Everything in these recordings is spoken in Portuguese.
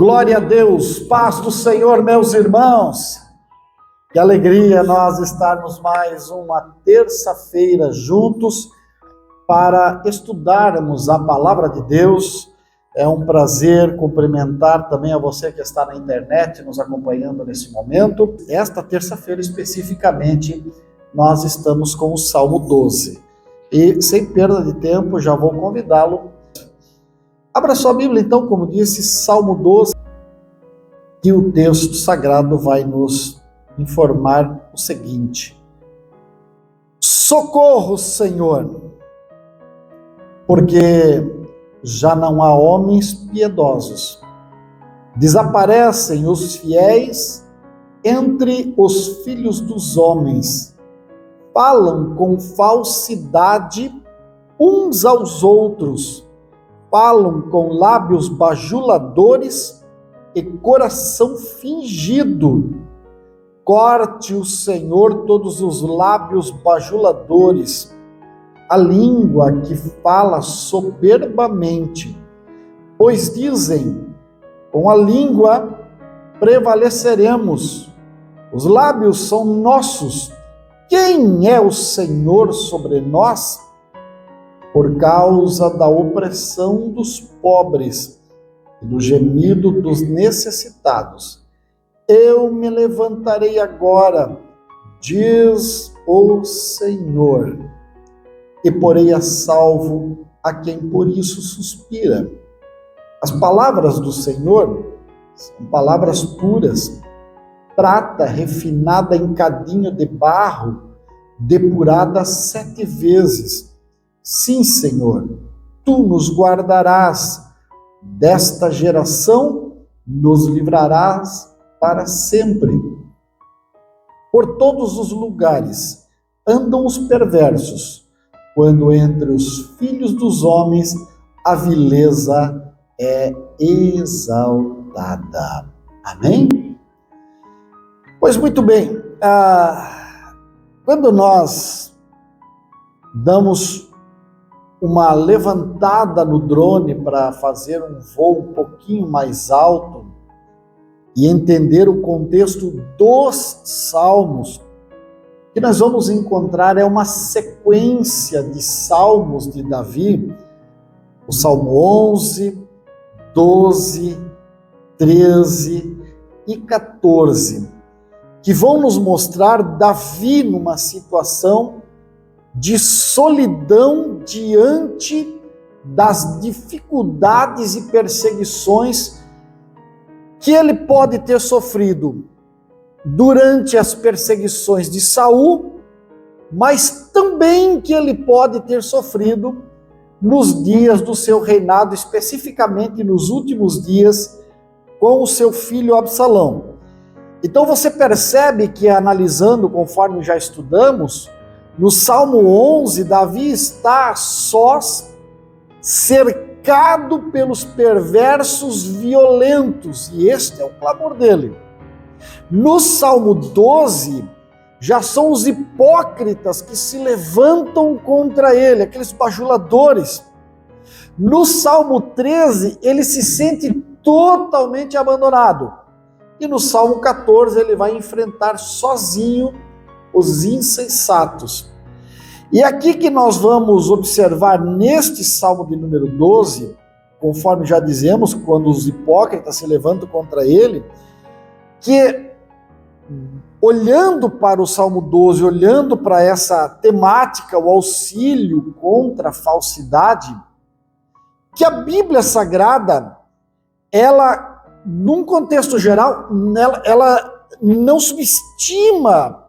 Glória a Deus, paz do Senhor, meus irmãos. Que alegria nós estarmos mais uma terça-feira juntos para estudarmos a palavra de Deus. É um prazer cumprimentar também a você que está na internet nos acompanhando nesse momento. Esta terça-feira especificamente nós estamos com o Salmo 12. E sem perda de tempo já vou convidá-lo. Abra sua Bíblia, então, como disse, Salmo 12, que o texto sagrado vai nos informar o seguinte: socorro, Senhor, porque já não há homens piedosos. Desaparecem os fiéis entre os filhos dos homens. Falam com falsidade uns aos outros. Falam com lábios bajuladores e coração fingido. Corte o Senhor todos os lábios bajuladores, a língua que fala soberbamente. Pois dizem, com a língua prevaleceremos. Os lábios são nossos. Quem é o Senhor sobre nós? Por causa da opressão dos pobres e do gemido dos necessitados, eu me levantarei agora, diz o Senhor, e porei a salvo a quem por isso suspira. As palavras do Senhor são palavras puras, prata refinada em cadinho de barro, depurada 7 vezes. Sim, Senhor, Tu nos guardarás desta geração, nos livrarás para sempre. Por todos os lugares andam os perversos, quando entre os filhos dos homens a vileza é exaltada. Amém? Pois muito bem, quando nós damos uma levantada no drone para fazer um voo um pouquinho mais alto e entender o contexto dos salmos, o que nós vamos encontrar é uma sequência de salmos de Davi, o Salmo 11, 12, 13 e 14, que vão nos mostrar Davi numa situação de solidão diante das dificuldades e perseguições que ele pode ter sofrido durante as perseguições de Saul, mas também que ele pode ter sofrido nos dias do seu reinado, especificamente nos últimos dias, com o seu filho Absalão. Então você percebe que, analisando conforme já estudamos, no Salmo 11, Davi está sós, cercado pelos perversos violentos, e este é o clamor dele. No Salmo 12, já são os hipócritas que se levantam contra ele, aqueles bajuladores. No Salmo 13, ele se sente totalmente abandonado. E no Salmo 14, ele vai enfrentar sozinho os insensatos. E aqui que nós vamos observar neste Salmo de número 12, conforme já dizemos, quando os hipócritas se levantam contra ele, que olhando para o Salmo 12, olhando para essa temática, o auxílio contra a falsidade, que a Bíblia Sagrada, ela, num contexto geral, ela não subestima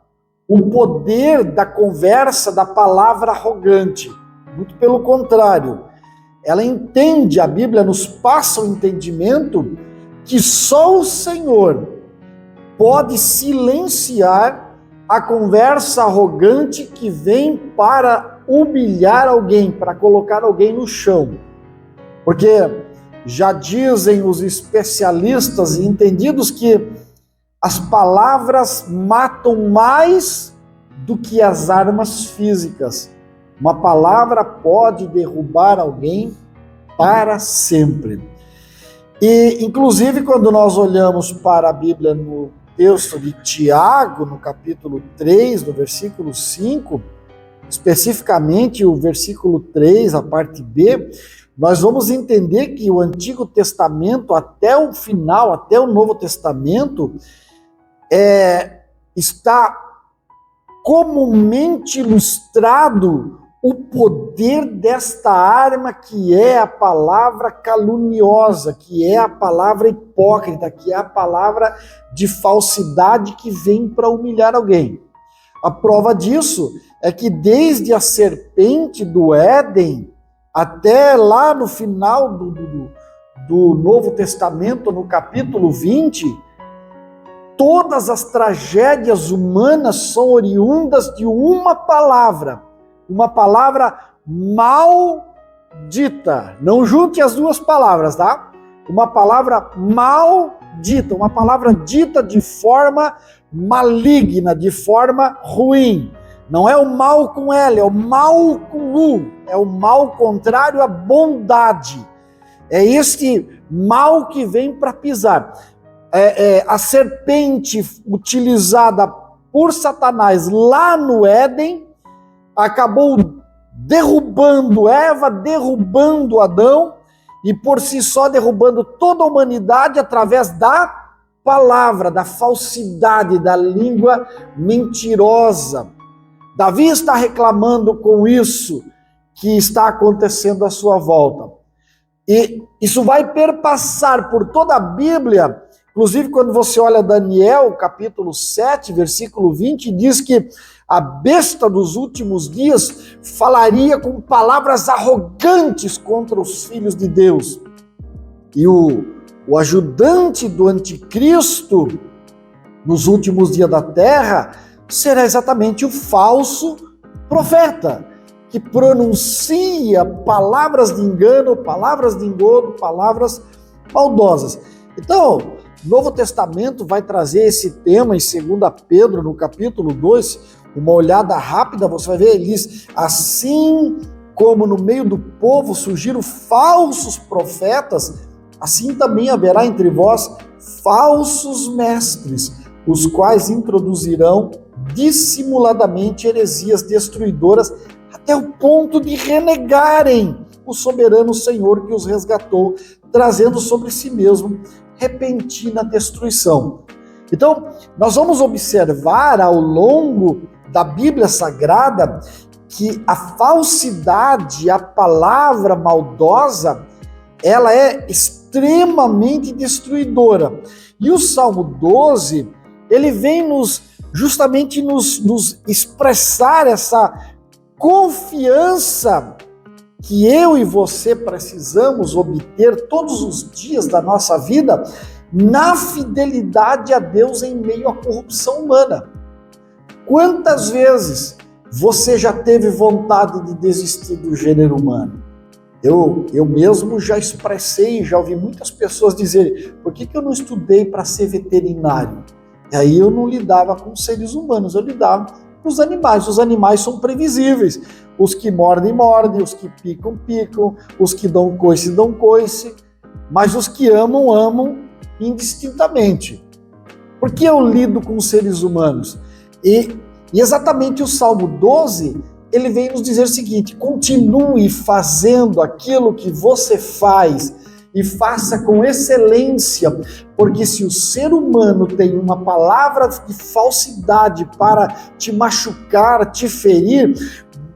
o poder da conversa, da palavra arrogante. Muito pelo contrário, ela entende, a Bíblia nos passa o entendimento que só o Senhor pode silenciar a conversa arrogante que vem para humilhar alguém, para colocar alguém no chão. Porque já dizem os especialistas e entendidos que as palavras matam mais do que as armas físicas. Uma palavra pode derrubar alguém para sempre. E, inclusive, quando nós olhamos para a Bíblia no texto de Tiago, no capítulo 3, no versículo 5, especificamente o versículo 3, a parte B, nós vamos entender que o Antigo Testamento, até o final, até o Novo Testamento, está comumente ilustrado o poder desta arma que é a palavra caluniosa, que é a palavra hipócrita, que é a palavra de falsidade que vem para humilhar alguém. A prova disso é que desde a serpente do Éden até lá no final do Novo Testamento, no capítulo 20, todas as tragédias humanas são oriundas de uma palavra maldita. Não junte as duas palavras, tá? Uma palavra maldita, uma palavra dita de forma maligna, de forma ruim. Não é o mal com L, é o mal com U. É o mal contrário à bondade. É este mal que vem para pisar. A serpente utilizada por Satanás lá no Éden acabou derrubando Eva, derrubando Adão e por si só derrubando toda a humanidade através da palavra, da falsidade, da língua mentirosa. Davi está reclamando com isso que está acontecendo à sua volta. E isso vai perpassar por toda a Bíblia. Inclusive, quando você olha Daniel, capítulo 7, versículo 20, diz que a besta dos últimos dias falaria com palavras arrogantes contra os filhos de Deus. E o ajudante do anticristo nos últimos dias da terra será exatamente o falso profeta, que pronuncia palavras de engano, palavras de engodo, palavras maldosas. Então, o Novo Testamento vai trazer esse tema em 2 Pedro, no capítulo 2, uma olhada rápida, você vai ver, ele diz, assim como no meio do povo surgiram falsos profetas, assim também haverá entre vós falsos mestres, os quais introduzirão dissimuladamente heresias destruidoras até o ponto de renegarem o soberano Senhor que os resgatou, trazendo sobre si mesmo repentina destruição. Então, nós vamos observar ao longo da Bíblia Sagrada que a falsidade, a palavra maldosa, ela é extremamente destruidora. E o Salmo 12, ele vem justamente nos expressar essa confiança que eu e você precisamos obter todos os dias da nossa vida na fidelidade a Deus em meio à corrupção humana. Quantas vezes você já teve vontade de desistir do gênero humano? Eu mesmo já expressei, já ouvi muitas pessoas dizerem, por que eu não estudei para ser veterinário? E aí eu não lidava com seres humanos, eu lidava com os animais. Os animais são previsíveis. Os que mordem, mordem, os que picam, picam, os que dão coice, dão coice. Mas os que amam, amam indistintamente. Por que eu lido com os seres humanos? E exatamente o Salmo 12, ele vem nos dizer o seguinte, continue fazendo aquilo que você faz e faça com excelência, porque se o ser humano tem uma palavra de falsidade para te machucar, te ferir,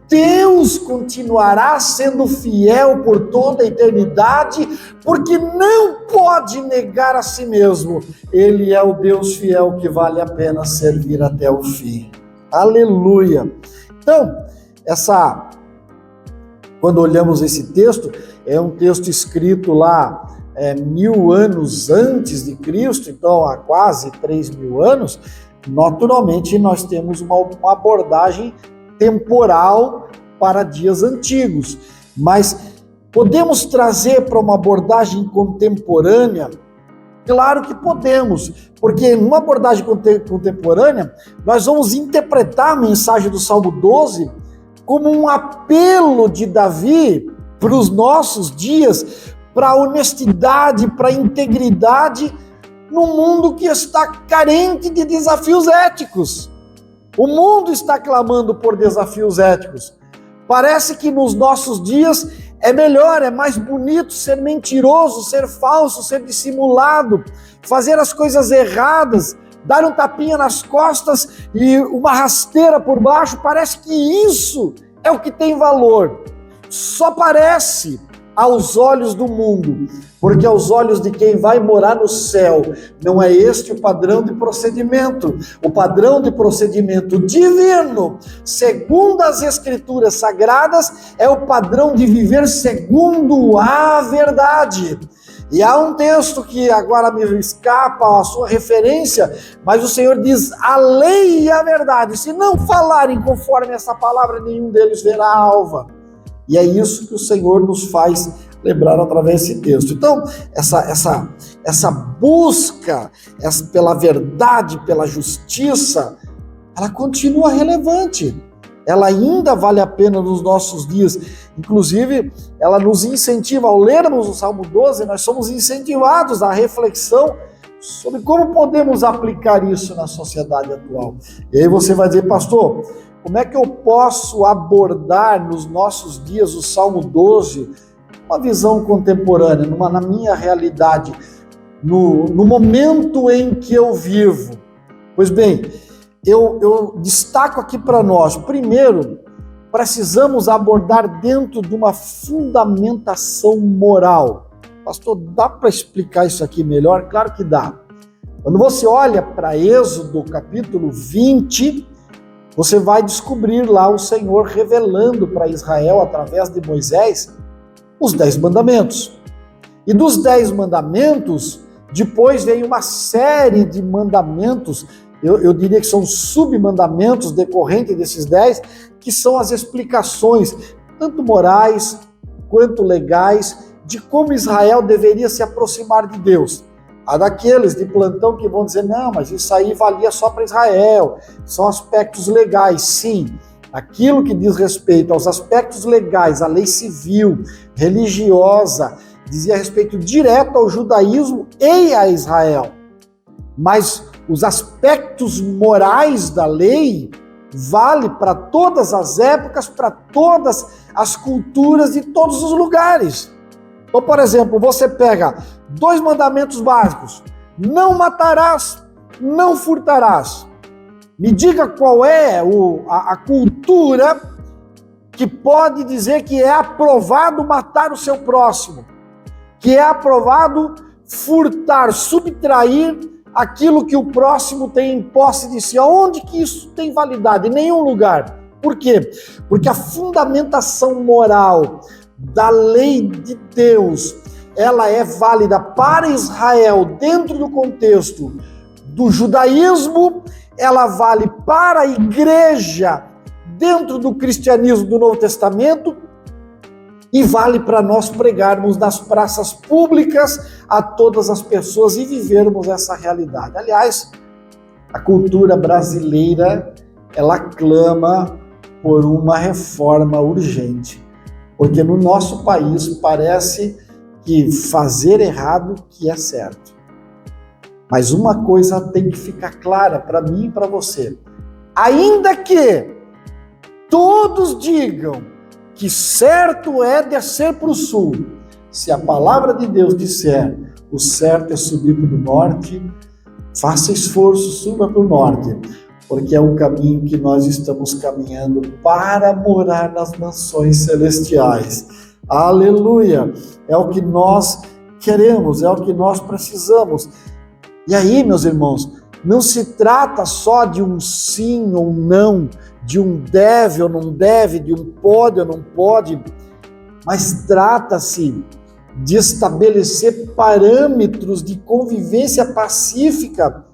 Deus continuará sendo fiel por toda a eternidade, porque não pode negar a si mesmo. Ele é o Deus fiel que vale a pena servir até o fim. Aleluia! Então, quando olhamos esse texto, é um texto escrito lá 1000 anos antes de Cristo, então há quase 3000 anos. Naturalmente, nós temos uma abordagem temporal para dias antigos, mas podemos trazer para uma abordagem contemporânea? Claro que podemos, porque numa abordagem contemporânea, nós vamos interpretar a mensagem do Salmo 12 como um apelo de Davi para os nossos dias, para a honestidade, para a integridade, num mundo que está carente de desafios éticos. O mundo está clamando por desafios éticos. Parece que nos nossos dias é melhor, é mais bonito ser mentiroso, ser falso, ser dissimulado, fazer as coisas erradas, dar um tapinha nas costas e uma rasteira por baixo. Parece que isso é o que tem valor. Só parece aos olhos do mundo, porque aos olhos de quem vai morar no céu, não é este o padrão de procedimento. O padrão de procedimento divino, segundo as Escrituras Sagradas, é o padrão de viver segundo a verdade. E há um texto que agora me escapa a sua referência, mas o Senhor diz: a lei e a verdade, se não falarem conforme essa palavra, nenhum deles verá a alva. E é isso que o Senhor nos faz lembrar através desse texto. Então, essa busca pela verdade, pela justiça, ela continua relevante. Ela ainda vale a pena nos nossos dias. Inclusive, ela nos incentiva, ao lermos o Salmo 12, nós somos incentivados à reflexão sobre como podemos aplicar isso na sociedade atual. E aí você vai dizer: pastor, como é que eu posso abordar nos nossos dias o Salmo 12, uma visão contemporânea, na minha realidade, no momento em que eu vivo? Pois bem, eu destaco aqui para nós, primeiro, precisamos abordar dentro de uma fundamentação moral. Pastor, dá para explicar isso aqui melhor? Claro que dá. Quando você olha para Êxodo, capítulo 20, você vai descobrir lá o Senhor revelando para Israel, através de Moisés, os 10 mandamentos. E dos 10 mandamentos, depois vem uma série de mandamentos, eu diria que são submandamentos decorrentes desses 10, que são as explicações, tanto morais quanto legais, de como Israel deveria se aproximar de Deus. Há daqueles de plantão que vão dizer: não, mas isso aí valia só para Israel, são aspectos legais. Sim, aquilo que diz respeito aos aspectos legais, a lei civil, religiosa, dizia respeito direto ao judaísmo e a Israel. Mas os aspectos morais da lei vale para todas as épocas, para todas as culturas e todos os lugares. Então, por exemplo, você pega 2 mandamentos básicos: não matarás, não furtarás. Me diga qual é a cultura que pode dizer que é aprovado matar o seu próximo, que é aprovado furtar, subtrair aquilo que o próximo tem em posse de si. Onde que isso tem validade? Em nenhum lugar. Por quê? Porque a fundamentação moral da lei de Deus, ela é válida para Israel dentro do contexto do judaísmo, ela vale para a igreja dentro do cristianismo do Novo Testamento e vale para nós pregarmos nas praças públicas a todas as pessoas e vivermos essa realidade. Aliás, a cultura brasileira, ela clama por uma reforma urgente, porque no nosso país parece que fazer errado que é certo. Mas uma coisa tem que ficar clara para mim e para você: ainda que todos digam que certo é descer para o sul, se a palavra de Deus disser o certo é subir para o norte, faça esforço, suba para o norte, porque é o caminho que nós estamos caminhando para morar nas mansões celestiais. Aleluia! É o que nós queremos, é o que nós precisamos. E aí, meus irmãos, não se trata só de um sim ou não, de um deve ou não deve, de um pode ou não pode, mas trata-se de estabelecer parâmetros de convivência pacífica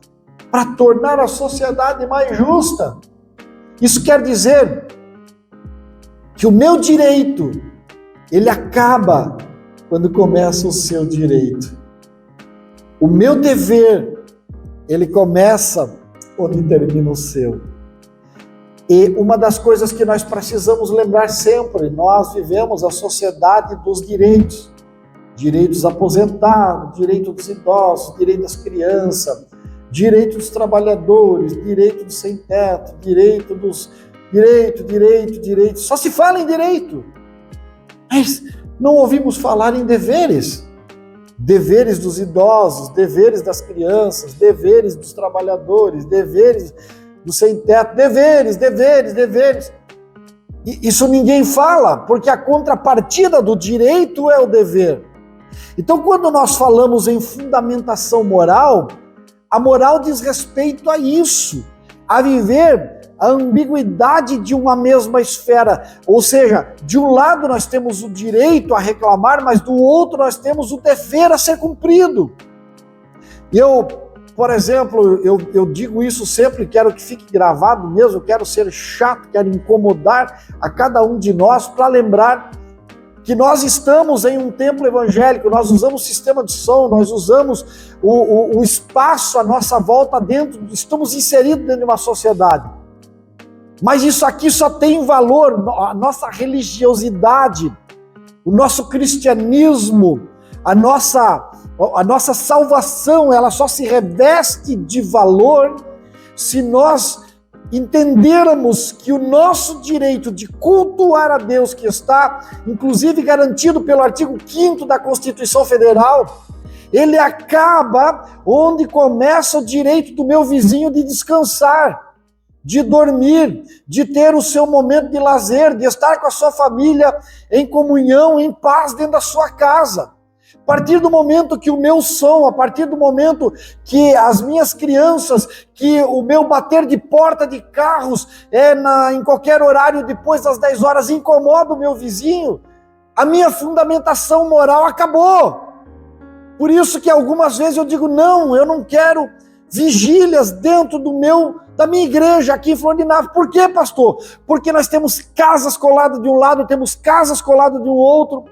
para tornar a sociedade mais justa. Isso quer dizer que o meu direito, ele acaba quando começa o seu direito. O meu dever, ele começa onde termina o seu. E uma das coisas que nós precisamos lembrar sempre, nós vivemos a sociedade dos direitos. direito dos aposentados, direito dos idosos, direito das crianças, direito dos trabalhadores, direito dos sem-teto, direito dos... Direito. Só se fala em direito. Mas não ouvimos falar em deveres. Deveres dos idosos, deveres das crianças, deveres dos trabalhadores, deveres do sem-teto, deveres. E isso ninguém fala, porque a contrapartida do direito é o dever. Então, quando nós falamos em fundamentação moral, a moral diz respeito a isso, a viver a ambiguidade de uma mesma esfera. Ou seja, de um lado nós temos o direito a reclamar, mas do outro nós temos o dever a ser cumprido. Eu, por exemplo, eu digo isso sempre, quero que fique gravado mesmo, quero ser chato, quero incomodar a cada um de nós para lembrar que nós estamos em um templo evangélico, nós usamos sistema de som, nós usamos o espaço à nossa volta dentro, estamos inseridos dentro de uma sociedade. Mas isso aqui só tem valor, a nossa religiosidade, o nosso cristianismo, a nossa salvação, ela só se reveste de valor se nós entendermos que o nosso direito de cultuar a Deus, que está inclusive garantido pelo artigo 5º da Constituição Federal, ele acaba onde começa o direito do meu vizinho de descansar, de dormir, de ter o seu momento de lazer, de estar com a sua família em comunhão, em paz dentro da sua casa. A partir do momento que o meu som, a partir do momento que as minhas crianças, que o meu bater de porta de carros em qualquer horário depois das 10 horas incomoda o meu vizinho, a minha fundamentação moral acabou. Por isso que algumas vezes eu digo, não, eu não quero vigílias dentro da minha igreja aqui em Flor de Nave. Por quê, pastor? Porque nós temos casas coladas de um lado, temos casas coladas de um outro,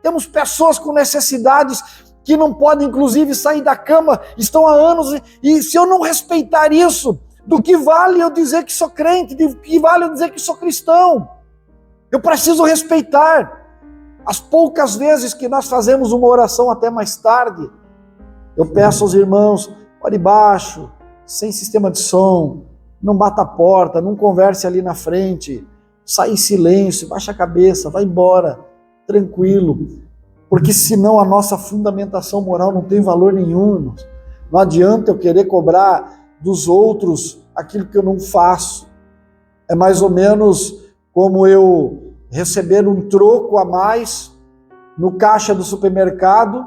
temos pessoas com necessidades que não podem, inclusive, sair da cama, estão há anos, e se eu não respeitar isso, do que vale eu dizer que sou crente, do que vale eu dizer que sou cristão? Eu preciso respeitar. As poucas vezes que nós fazemos uma oração até mais tarde, eu peço aos irmãos, ore baixo, sem sistema de som, não bata a porta, não converse ali na frente, sai em silêncio, baixa a cabeça, vai embora, tranquilo, porque senão a nossa fundamentação moral não tem valor nenhum. Não adianta eu querer cobrar dos outros aquilo que eu não faço. É mais ou menos como eu receber um troco a mais no caixa do supermercado,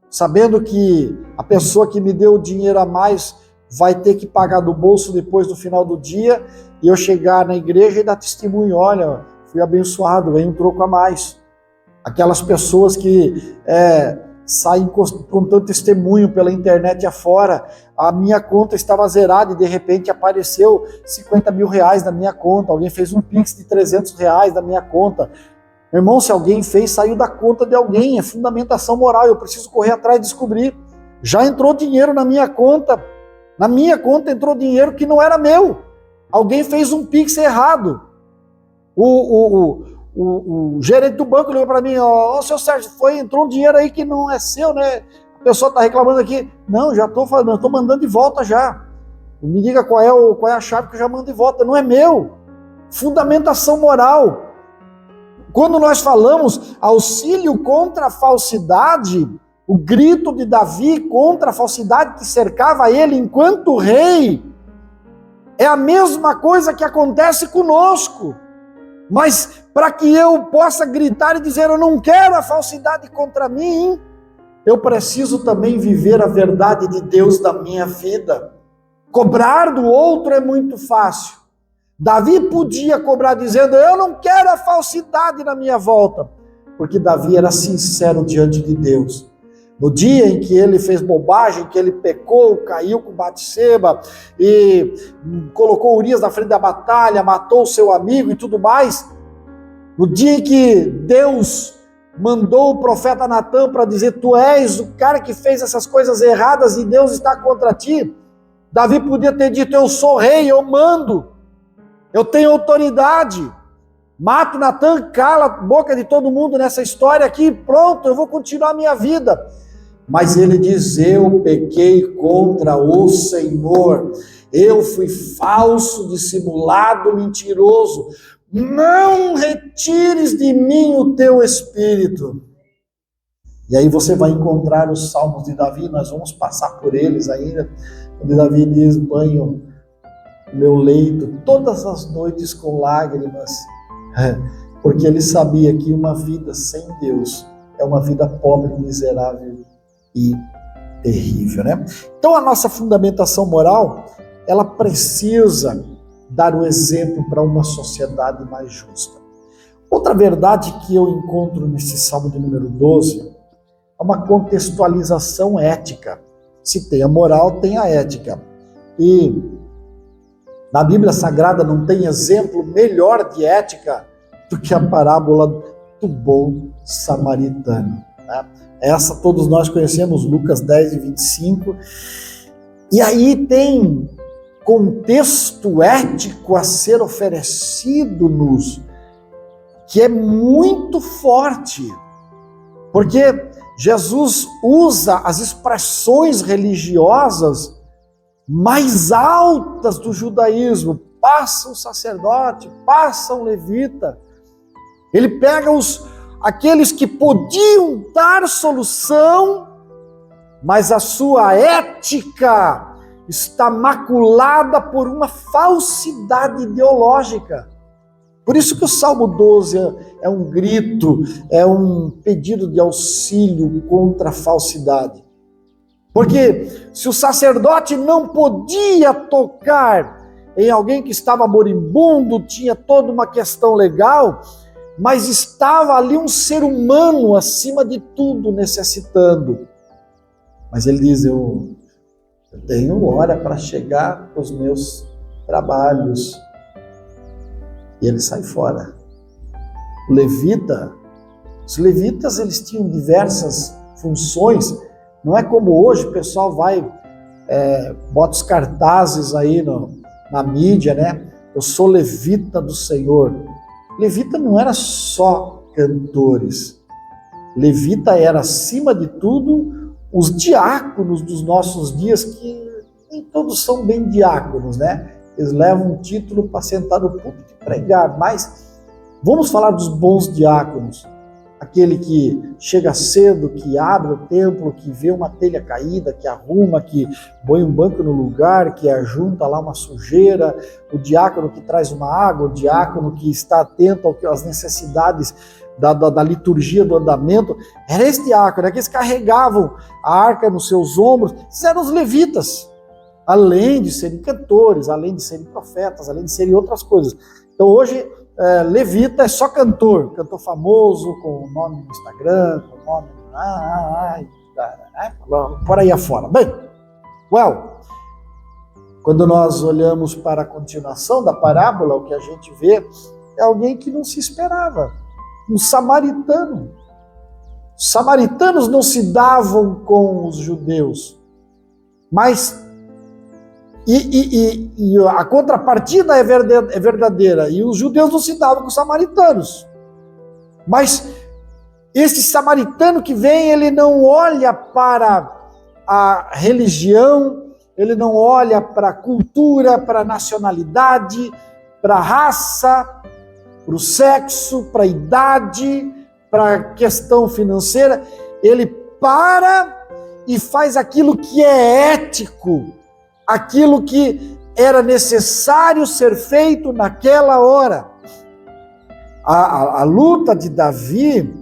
sabendo que a pessoa que me deu o dinheiro a mais vai ter que pagar do bolso depois do final do dia, e eu chegar na igreja e dar testemunho, olha, fui abençoado, ganhei um troco a mais. Aquelas pessoas que saem contando testemunho pela internet afora, a minha conta estava zerada e de repente apareceu 50 mil reais na minha conta, alguém fez um pix de 300 reais da minha conta. Meu irmão, se alguém fez, saiu da conta de alguém, é fundamentação moral, eu preciso correr atrás e descobrir. Já entrou dinheiro na minha conta entrou dinheiro que não era meu, alguém fez um pix errado. O gerente do banco ligou para mim, seu Sérgio, entrou um dinheiro aí que não é seu, né? A pessoa está reclamando aqui. Não, já estou falando, estou mandando de volta já. Me diga qual é a chave que eu já mando de volta. Não é meu. Fundamentação moral. Quando nós falamos auxílio contra a falsidade, o grito de Davi contra a falsidade que cercava ele enquanto rei, é a mesma coisa que acontece conosco. Mas para que eu possa gritar e dizer, eu não quero a falsidade contra mim, eu preciso também viver a verdade de Deus da minha vida. Cobrar do outro é muito fácil. Davi podia cobrar dizendo, eu não quero a falsidade na minha volta, porque Davi era sincero diante de Deus. No dia em que ele fez bobagem, que ele pecou, caiu com Batseba e colocou Urias na frente da batalha, matou o seu amigo e tudo mais, no dia em que Deus mandou o profeta Natã para dizer, tu és o cara que fez essas coisas erradas e Deus está contra ti, Davi podia ter dito, eu sou rei, eu mando, eu tenho autoridade, Mato Natan, cala a boca de todo mundo nessa história aqui, pronto, eu vou continuar a minha vida. Mas ele diz, eu pequei contra o Senhor, eu fui falso, dissimulado, mentiroso, não retires de mim o teu espírito. E aí você vai encontrar os salmos de Davi, nós vamos passar por eles ainda, onde Davi diz, banho meu leito todas as noites com lágrimas, porque ele sabia que uma vida sem Deus é uma vida pobre, miserável e terrível, né? Então a nossa fundamentação moral, ela precisa dar o exemplo para uma sociedade mais justa. Outra verdade que eu encontro nesse Salmo de número 12 é uma contextualização ética. Se tem a moral, tem a ética. E na Bíblia Sagrada não tem exemplo melhor de ética do que a parábola do bom samaritano, né? Essa todos nós conhecemos, Lucas 10 e 25. E aí tem contexto ético a ser oferecido-nos, que é muito forte, porque Jesus usa as expressões religiosas mais altas do judaísmo, passa um sacerdote, passa um levita, ele pega aqueles que podiam dar solução, mas a sua ética está maculada por uma falsidade ideológica. Por isso que o Salmo 12 é um grito, é um pedido de auxílio contra a falsidade. Porque se o sacerdote não podia tocar em alguém que estava moribundo, tinha toda uma questão legal, mas estava ali um ser humano acima de tudo necessitando. Mas ele diz, eu tenho hora para chegar aos meus trabalhos. E ele sai fora. Os levitas eles tinham diversas funções. Não é como hoje, o pessoal vai, bota os cartazes aí na mídia, né? Eu sou levita do Senhor. Levita não era só cantores. Levita era, acima de tudo, os diáconos dos nossos dias, que nem todos são bem diáconos, né? Eles levam um título para sentar no púlpito e pregar, mas vamos falar dos bons diáconos. Aquele que chega cedo, que abre o templo, que vê uma telha caída, que arruma, que põe um banco no lugar, que ajunta lá uma sujeira, o diácono que traz uma água, o diácono que está atento às necessidades da liturgia, do andamento. Era esse diácono, que eles carregavam a arca nos seus ombros. Esses eram os levitas, além de serem cantores, além de serem profetas, além de serem outras coisas. Então hoje, levita é só cantor famoso, com o nome no Instagram, com o nome por aí afora. Bem, quando nós olhamos para a continuação da parábola, o que a gente vê é alguém que não se esperava, um samaritano. Os samaritanos não se davam com os judeus, mas e a contrapartida é verdadeira, e os judeus não se davam com os samaritanos. Mas esse samaritano que vem, ele não olha para a religião, ele não olha para a cultura, para a nacionalidade, para a raça, para o sexo, para a idade, para a questão financeira. Ele para e faz aquilo que é ético, aquilo que era necessário ser feito naquela hora. A luta de Davi,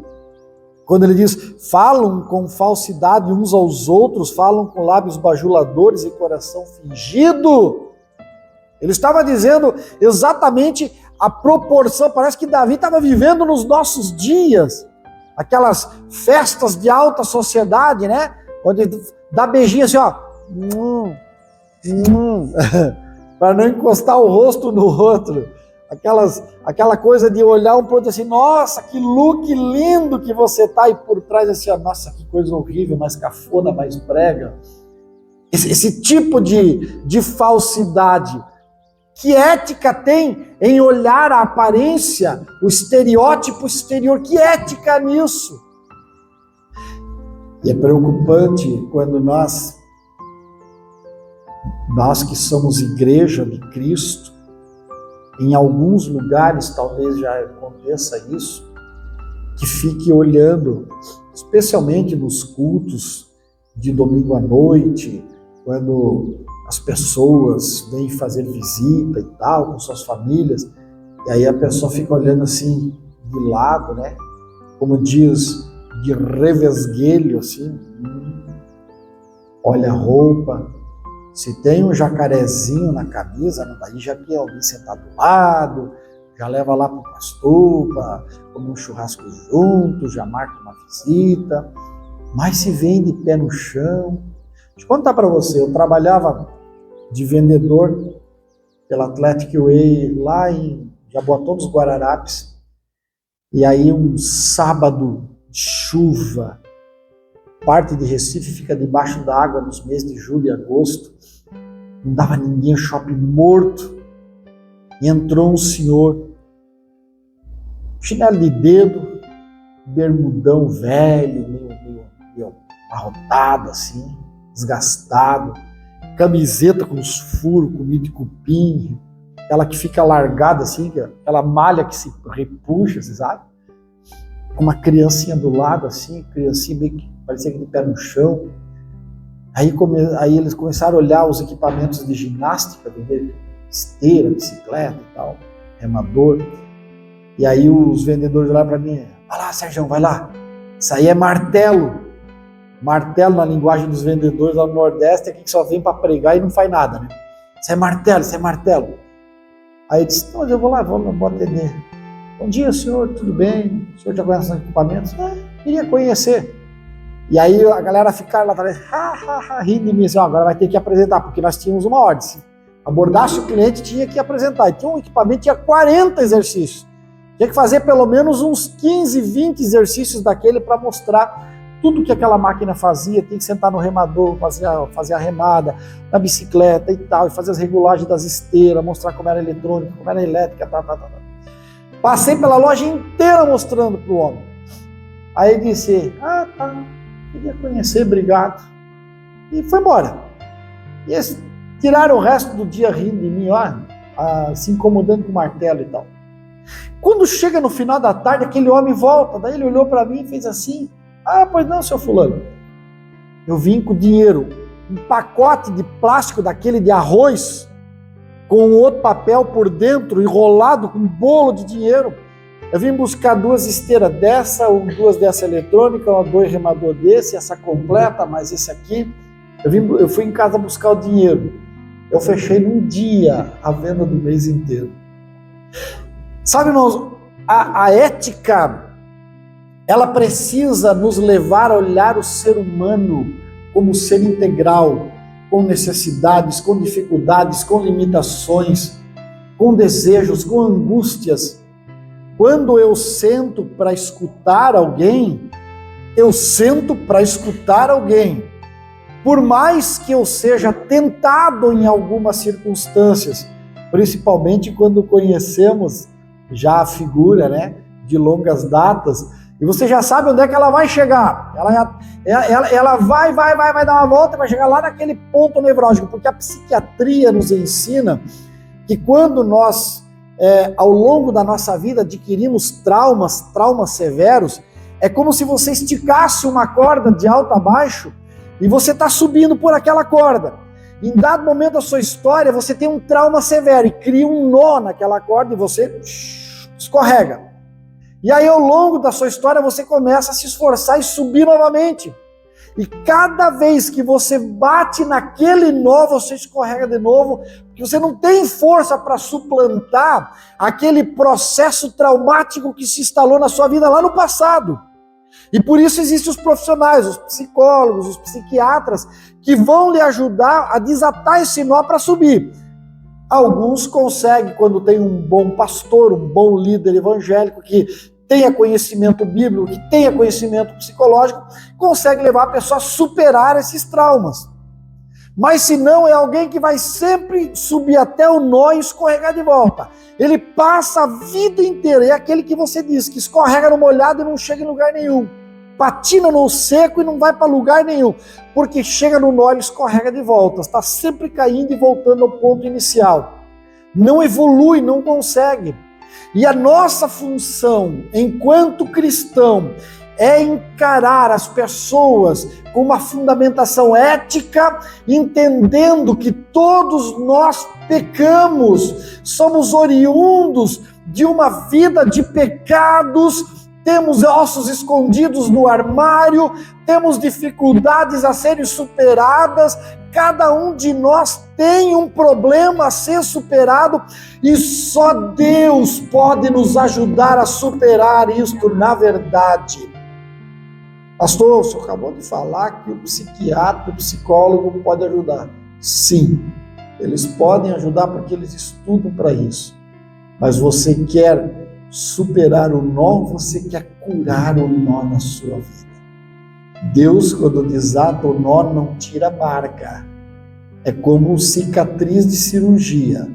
quando ele diz, falam com falsidade uns aos outros, falam com lábios bajuladores e coração fingido, ele estava dizendo exatamente a proporção. Parece que Davi estava vivendo nos nossos dias, aquelas festas de alta sociedade, né? Onde dá beijinho assim, ó, para não encostar o rosto no outro, aquela coisa de olhar um pouco assim, nossa, que look lindo que você tá, e por trás assim, nossa, que coisa horrível, mais cafona, mais brega. Esse tipo de falsidade Que ética tem em olhar a aparência, o estereótipo exterior? Que ética nisso? E é preocupante quando nós que somos igreja de Cristo, em alguns lugares talvez já aconteça isso, que fique olhando, especialmente nos cultos de domingo à noite, quando as pessoas vêm fazer visita e tal, com suas famílias, e aí a pessoa fica olhando assim, de lado, né? Como diz, de revesguelho, assim, olha a roupa, se tem um jacarezinho na camisa, daí já quer alguém sentar do lado, já leva lá para o pastor, para comer um churrasco junto, já marca uma visita, mas se vem de pé no chão. Deixa eu contar para você, eu trabalhava de vendedor pela Athletic Way lá em Jaboatão dos Guararapes, e aí um sábado de chuva, parte de Recife fica debaixo da água nos meses de julho e agosto, não dava ninguém, shopping morto, e entrou um senhor, chinelo de dedo, bermudão velho, meio arrotado assim, desgastado, camiseta com os furos, comida de cupim, aquela que fica largada assim, aquela malha que se repuxa, você sabe? Uma criancinha do lado assim, criancinha meio que parecia que de pé no chão. Aí eles começaram a olhar os equipamentos de ginástica, esteira, bicicleta e tal, remador. E aí os vendedores olharam para mim, vai lá, Sérgio, vai lá. Isso aí é martelo. Martelo na linguagem dos vendedores lá no Nordeste é que só vem para pregar e não faz nada, né? Isso é martelo, isso é martelo. Aí eu disse, não, eu vou lá, vou atender. Bom dia, senhor, tudo bem? O senhor já conhece os equipamentos? Queria conhecer. E aí a galera ficaram lá atrás, rindo de mim, assim, agora vai ter que apresentar, porque nós tínhamos uma ordem. Se abordasse o cliente, tinha que apresentar. E tinha um equipamento, tinha 40 exercícios. Tinha que fazer pelo menos uns 15, 20 exercícios daquele para mostrar tudo que aquela máquina fazia. Tem que sentar no remador, fazer a remada, na bicicleta e tal, e fazer as regulagens das esteiras, mostrar como era eletrônica, como era elétrica, Passei pela loja inteira mostrando para o homem. Aí ele disse, tá, queria conhecer, obrigado. E foi embora. E eles tiraram o resto do dia rindo de mim, se incomodando com o martelo e tal. Quando chega no final da tarde, aquele homem volta, daí ele olhou para mim e fez assim, pois não, seu fulano, eu vim com dinheiro, um pacote de plástico daquele de arroz, com outro papel por dentro, enrolado com um bolo de dinheiro. Eu vim buscar 2 esteiras dessa, 2 dessa eletrônica, 2 remador desse, essa completa, mais esse aqui. Eu fui em casa buscar o dinheiro. Eu fechei num dia a venda do mês inteiro. Sabe, irmãos, a ética, ela precisa nos levar a olhar o ser humano como ser integral, com necessidades, com dificuldades, com limitações, com desejos, com angústias. Quando eu sento para escutar alguém, eu sento para escutar alguém. Por mais que eu seja tentado em algumas circunstâncias, principalmente quando conhecemos já a figura, né, de longas datas, e você já sabe onde é que ela vai chegar. Ela vai dar uma volta e vai chegar lá naquele ponto nevrálgico, porque a psiquiatria nos ensina que quando nós, ao longo da nossa vida, adquirimos traumas severos, é como se você esticasse uma corda de alto a baixo e você está subindo por aquela corda. Em dado momento da sua história, você tem um trauma severo e cria um nó naquela corda e você escorrega. E aí, ao longo da sua história, você começa a se esforçar e subir novamente. E cada vez que você bate naquele nó, você escorrega de novo, porque você não tem força para suplantar aquele processo traumático que se instalou na sua vida lá no passado. E por isso existem os profissionais, os psicólogos, os psiquiatras, que vão lhe ajudar a desatar esse nó para subir. Alguns conseguem, quando tem um bom pastor, um bom líder evangélico que tenha conhecimento bíblico, que tenha conhecimento psicológico, consegue levar a pessoa a superar esses traumas. Mas se não, é alguém que vai sempre subir até o nó e escorregar de volta. Ele passa a vida inteira, é aquele que você diz, que escorrega no molhado e não chega em lugar nenhum. Patina no seco e não vai para lugar nenhum. Porque chega no nó e escorrega de volta. Está sempre caindo e voltando ao ponto inicial. Não evolui, não consegue. E a nossa função, enquanto cristão, é encarar as pessoas com uma fundamentação ética, entendendo que todos nós pecamos, somos oriundos de uma vida de pecados, temos ossos escondidos no armário, temos dificuldades a serem superadas, cada um de nós tem um problema a ser superado e só Deus pode nos ajudar a superar isto na verdade. Pastor, o senhor acabou de falar que o psiquiatra, o psicólogo pode ajudar. Sim, eles podem ajudar porque eles estudam para isso. Mas você quer superar o nó, você quer curar o nó na sua vida. Deus, quando desata o nó, não tira a marca. É como cicatriz de cirurgia.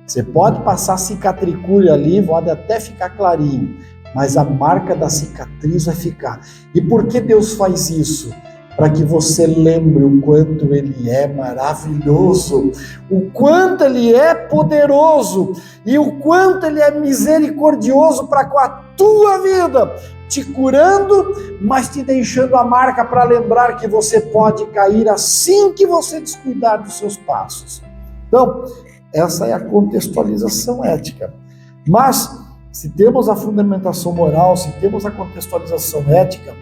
Você pode passar cicatricure ali, pode até ficar clarinho, mas a marca da cicatriz vai ficar. E por que Deus faz isso? Para que você lembre o quanto Ele é maravilhoso, o quanto Ele é poderoso e o quanto Ele é misericordioso para com a tua vida, te curando, mas te deixando a marca para lembrar que você pode cair assim que você descuidar dos seus passos. Então, essa é a contextualização ética. Mas, se temos a fundamentação moral, se temos a contextualização ética,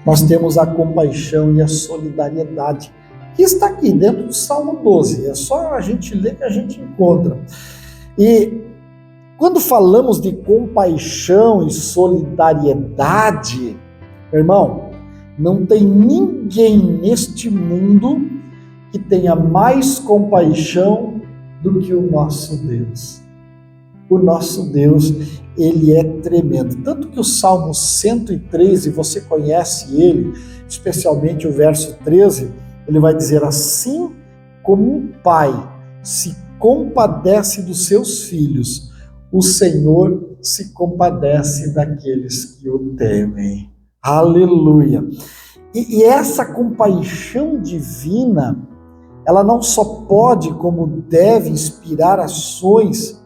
nós temos a compaixão e a solidariedade, que está aqui dentro do Salmo 12. É só a gente ler que a gente encontra. E quando falamos de compaixão e solidariedade, irmão, não tem ninguém neste mundo que tenha mais compaixão do que o nosso Deus. O nosso Deus, Ele é tremendo. Tanto que o Salmo 113, você conhece ele, especialmente o verso 13, ele vai dizer: assim como um pai se compadece dos seus filhos, o Senhor se compadece daqueles que o temem. Aleluia! E essa compaixão divina, ela não só pode, como deve, inspirar ações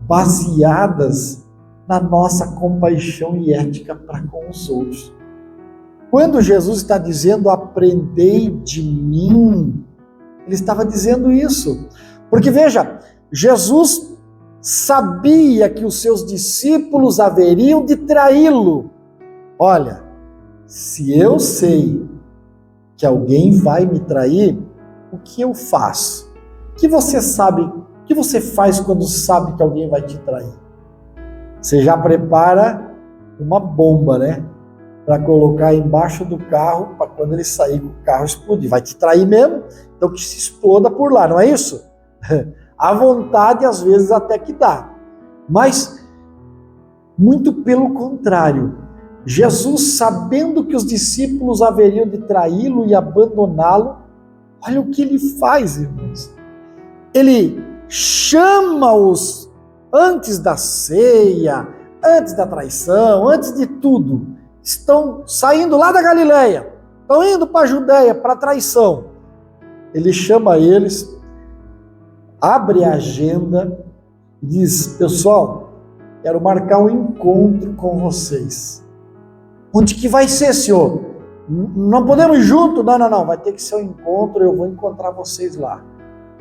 baseadas na nossa compaixão e ética para com os outros. Quando Jesus está dizendo, aprendei de mim, ele estava dizendo isso. Porque veja, Jesus sabia que os seus discípulos haveriam de traí-lo. Olha, se eu sei que alguém vai me trair, o que eu faço? O que você sabe? O que você faz quando sabe que alguém vai te trair? Você já prepara uma bomba, né? Para colocar embaixo do carro, para quando ele sair, o carro explodir. Vai te trair mesmo? Então que se exploda por lá, não é isso? À vontade, às vezes até que dá. Mas, muito pelo contrário, Jesus, sabendo que os discípulos haveriam de traí-lo e abandoná-lo, olha o que ele faz, irmãos. Ele chama-os antes da ceia, antes da traição, antes de tudo. Estão saindo lá da Galileia, estão indo para a Judéia, para a traição. Ele chama eles, abre a agenda e diz: pessoal, quero marcar um encontro com vocês. Onde que vai ser, Senhor? Não podemos ir junto? Não, vai ter que ser um encontro, eu vou encontrar vocês lá.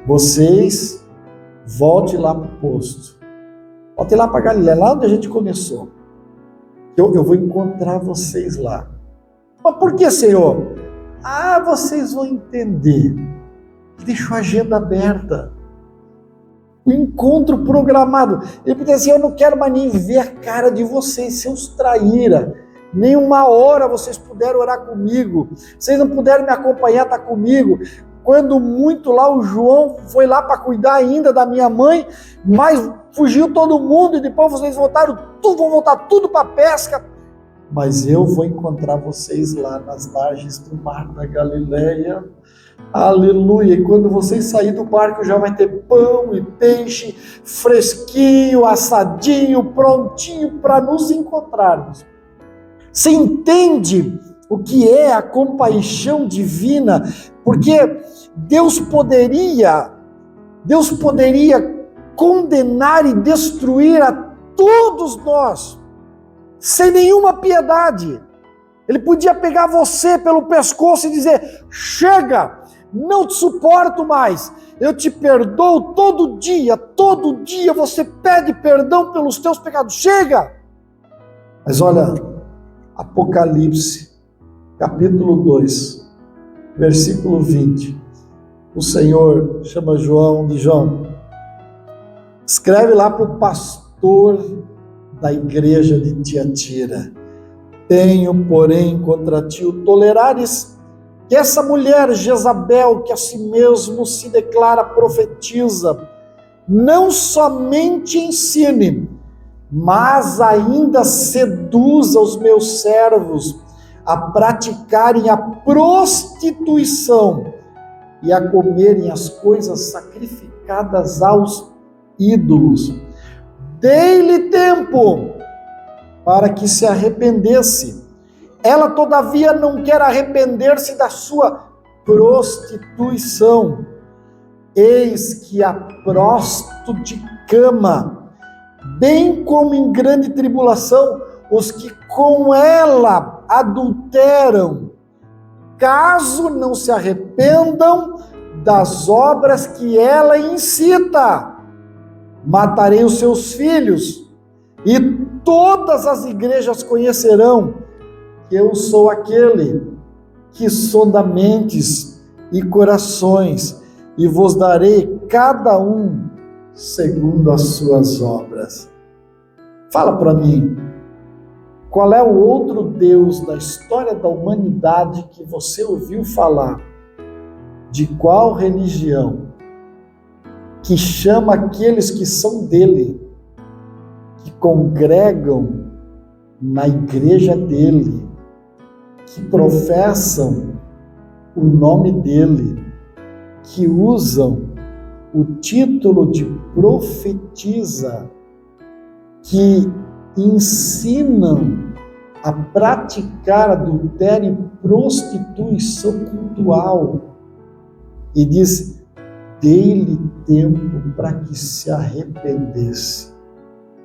Vocês, volte lá para o posto. Volte lá para Galileia, lá onde a gente começou. Eu vou encontrar vocês lá. Mas por que, Senhor? Vocês vão entender. Deixou a agenda aberta. O encontro programado. Ele podia dizer: eu não quero mais nem ver a cara de vocês, seus traíra. Nem uma hora vocês puderam orar comigo. Vocês não puderam me acompanhar, estar comigo. Quando muito lá o João foi lá para cuidar ainda da minha mãe, mas fugiu todo mundo e depois vocês vão voltar tudo para a pesca. Mas eu vou encontrar vocês lá nas margens do mar da Galileia. Aleluia! E quando vocês saírem do barco, já vai ter pão e peixe fresquinho, assadinho, prontinho para nos encontrarmos. Você entende o que é a compaixão divina? Porque Deus poderia condenar e destruir a todos nós, sem nenhuma piedade. Ele podia pegar você pelo pescoço e dizer: chega, não te suporto mais, eu te perdoo todo dia você pede perdão pelos teus pecados, chega! Mas olha, Apocalipse, capítulo 2, versículo 20, o Senhor chama João de João, escreve lá para o pastor da igreja de Tiatira: tenho, porém, contra ti o tolerares que essa mulher Jezabel, que a si mesmo se declara profetiza, não somente ensine, mas ainda seduza os meus servos a praticarem a prostituição e a comerem as coisas sacrificadas aos ídolos. Dei-lhe tempo para que se arrependesse. Ela, todavia, não quer arrepender-se da sua prostituição. Eis que a prostituicama, bem como em grande tribulação, os que com ela adulteram, caso não se arrependam das obras que ela incita. Matarei os seus filhos, e todas as igrejas conhecerão que eu sou aquele que sonda mentes e corações, e vos darei cada um segundo as suas obras. Fala para mim, qual é o outro Deus da história da humanidade que você ouviu falar? De qual religião? Que chama aqueles que são dele, que congregam na igreja dele, que professam o nome dele, que usam o título de profetiza, que ensinam a praticar adultério e prostituição cultural, e diz: dei-lhe tempo para que se arrependesse.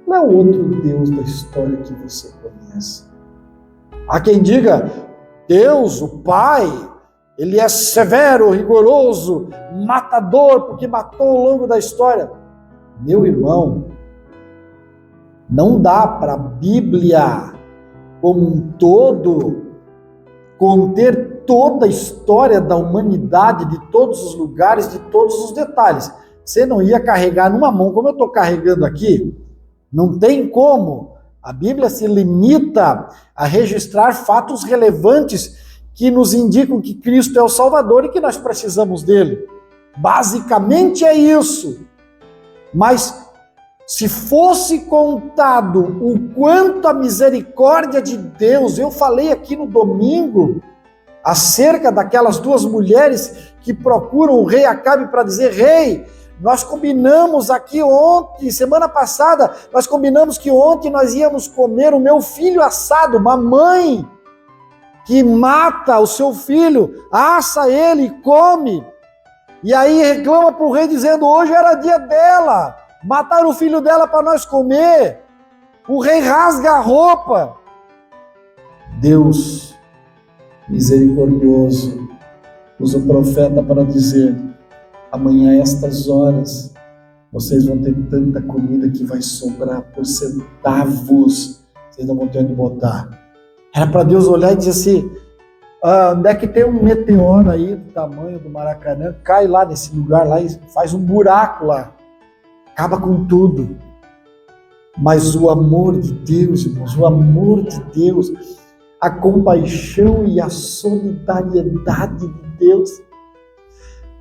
Não é outro Deus da história que você conhece. Há quem diga: Deus, o Pai, ele é severo, rigoroso, matador, porque matou ao longo da história. Meu irmão, não dá para a Bíblia como um todo conter toda a história da humanidade, de todos os lugares, de todos os detalhes. Você não ia carregar numa mão, como eu estou carregando aqui, não tem como. A Bíblia se limita a registrar fatos relevantes que nos indicam que Cristo é o Salvador e que nós precisamos dele. Basicamente é isso. Mas se fosse contado o quanto a misericórdia de Deus, eu falei aqui no domingo, acerca daquelas duas mulheres que procuram o rei Acabe para dizer: rei, nós combinamos aqui ontem, semana passada, nós combinamos que ontem nós íamos comer o meu filho assado. Uma mãe que mata o seu filho, assa ele e come, e aí reclama para o rei dizendo: hoje era dia dela, mataram o filho dela para nós comer. O rei rasga a roupa. Deus misericordioso usa o profeta para dizer: amanhã a estas horas vocês vão ter tanta comida que vai sobrar por centavos, vocês não vão ter onde botar. Era para Deus olhar e dizer assim: onde é que tem um meteoro aí do tamanho do Maracanã, cai lá nesse lugar lá e faz um buraco lá, acaba com tudo. Mas o amor de Deus, irmãos, o amor de Deus, a compaixão e a solidariedade de Deus,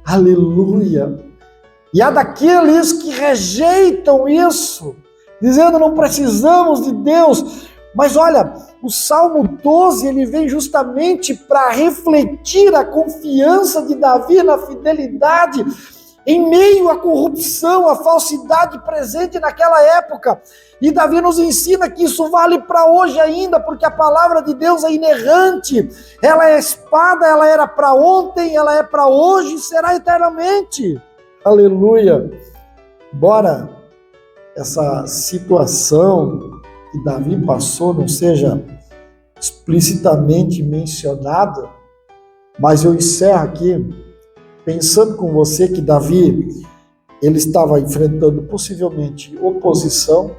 aleluia. E há daqueles que rejeitam isso, dizendo: não precisamos de Deus. Mas olha, o Salmo 12, ele vem justamente para refletir a confiança de Davi na fidelidade em meio à corrupção, à falsidade presente naquela época. E Davi nos ensina que isso vale para hoje ainda, porque a palavra de Deus é inerrante, ela é espada, ela era para ontem, ela é para hoje e será eternamente. Aleluia! Embora essa situação que Davi passou não seja explicitamente mencionada, mas eu encerro aqui pensando com você que Davi, ele estava enfrentando possivelmente oposição.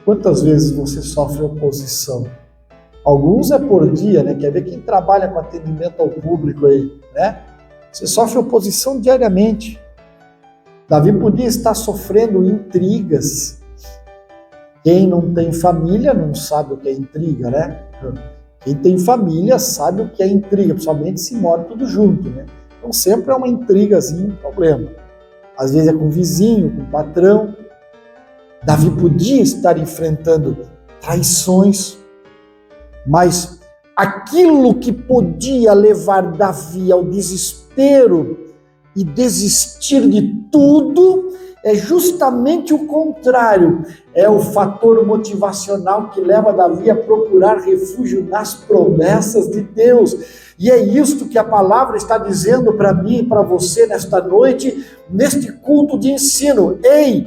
Quantas vezes você sofre oposição? Alguns é por dia, né? Quer ver quem trabalha com atendimento ao público aí, né? Você sofre oposição diariamente. Davi podia estar sofrendo intrigas. Quem não tem família não sabe o que é intriga, né? Quem tem família sabe o que é intriga, principalmente se mora tudo junto, né? Então sempre é uma intrigazinha, um problema. Às vezes é com o vizinho, com o patrão. Davi podia estar enfrentando traições, mas aquilo que podia levar Davi ao desespero e desistir de tudo é justamente o contrário. É o fator motivacional que leva Davi a procurar refúgio nas promessas de Deus. E é isto que a palavra está dizendo para mim e para você nesta noite, neste culto de ensino. Ei,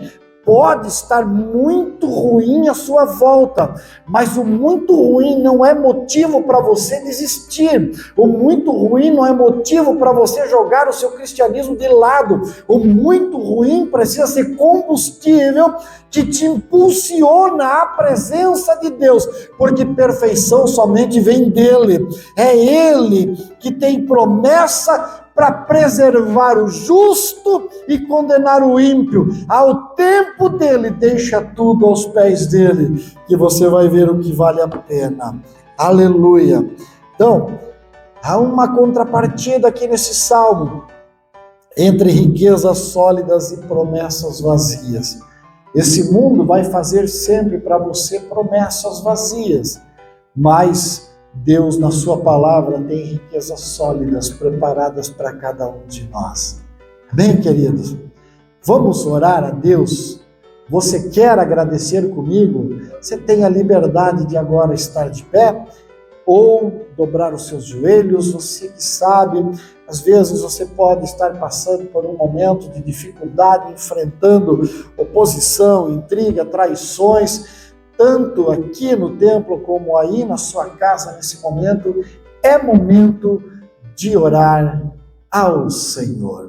pode estar muito ruim a sua volta, mas o muito ruim não é motivo para você desistir. O muito ruim não é motivo para você jogar o seu cristianismo de lado. O muito ruim precisa ser combustível que te impulsiona à presença de Deus, porque perfeição somente vem dele. É ele que tem promessa para preservar o justo e condenar o ímpio. Ao tempo dele, deixa tudo aos pés dele, que você vai ver o que vale a pena. Aleluia. Então, há uma contrapartida aqui nesse salmo, entre riquezas sólidas e promessas vazias. Esse mundo vai fazer sempre para você promessas vazias, mas Deus, na sua palavra, tem riquezas sólidas preparadas para cada um de nós. Amém, queridos? Vamos orar a Deus? Você quer agradecer comigo? Você tem a liberdade de agora estar de pé ou dobrar os seus joelhos. Você que sabe, às vezes você pode estar passando por um momento de dificuldade, enfrentando oposição, intriga, traições, tanto aqui no templo como aí na sua casa nesse momento. É momento de orar ao Senhor.